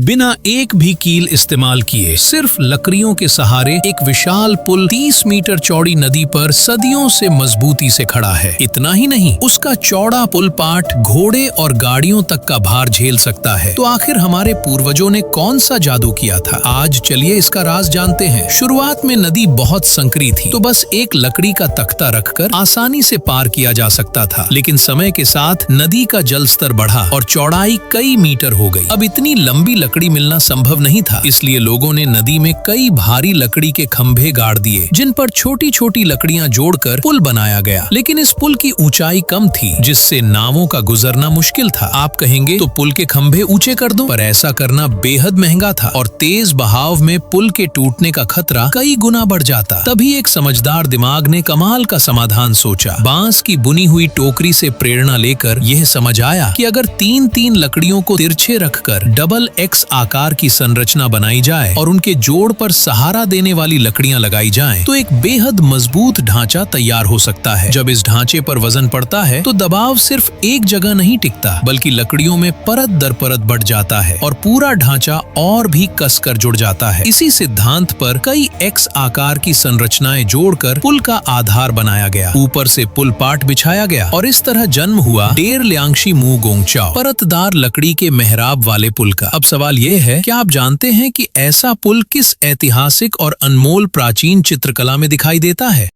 बिना एक भी कील इस्तेमाल किए सिर्फ लकड़ियों के सहारे एक विशाल पुल 30 मीटर चौड़ी नदी पर सदियों से मजबूती से खड़ा है। इतना ही नहीं, उसका चौड़ा पुल पाट घोड़े और गाड़ियों तक का भार झेल सकता है। तो आखिर हमारे पूर्वजों ने कौन सा जादू किया था? आज चलिए इसका राज जानते हैं। शुरुआत में नदी बहुत संकरी थी, तो बस एक लकड़ी का तख्ता रखकर आसानी से पार किया जा सकता था। लेकिन समय के साथ नदी का जल स्तर बढ़ा और चौड़ाई कई मीटर हो गई। अब इतनी लंबी लकड़ी मिलना संभव नहीं था, इसलिए लोगों ने नदी में कई भारी लकड़ी के खंभे गाड़ दिए, जिन पर छोटी छोटी लकड़ियां जोड़कर पुल बनाया गया। लेकिन इस पुल की ऊंचाई कम थी, जिससे नावों का गुजरना मुश्किल था। आप कहेंगे तो पुल के खंभे ऊंचे कर दो, पर ऐसा करना बेहद महंगा था और तेज बहाव में पुल के टूटने का खतरा कई गुना बढ़ जाता। तभी एक समझदार दिमाग ने कमाल का समाधान सोचा। बांस की बुनी हुई टोकरी से प्रेरणा लेकर यह समझ आया कि अगर तीन तीन लकड़ियों को तिरछे रखकर डबल एक्स आकार की संरचना बनाई जाए और उनके जोड़ पर सहारा देने वाली लकड़ियां लगाई जाएं, तो एक बेहद मजबूत ढांचा तैयार हो सकता है। जब इस ढांचे पर वजन पड़ता है तो दबाव सिर्फ एक जगह नहीं टिकता, बल्कि लकड़ियों में परत दर परत बढ़ जाता है और पूरा ढांचा और भी कसकर जुड़ जाता है। इसी सिद्धांत पर कई एक्स आकार की संरचनाएं जोड़कर पुल का आधार बनाया गया। ऊपर से पुल पाट बिछाया गया और इस तरह जन्म हुआ डेरलियांगशी मू गोंगचाओ, परतदार लकड़ी के मेहराब वाले पुल का। अब सवाल यह है, क्या आप जानते हैं कि ऐसा पुल किस ऐतिहासिक और अनमोल प्राचीन चित्रकला में दिखाई देता है?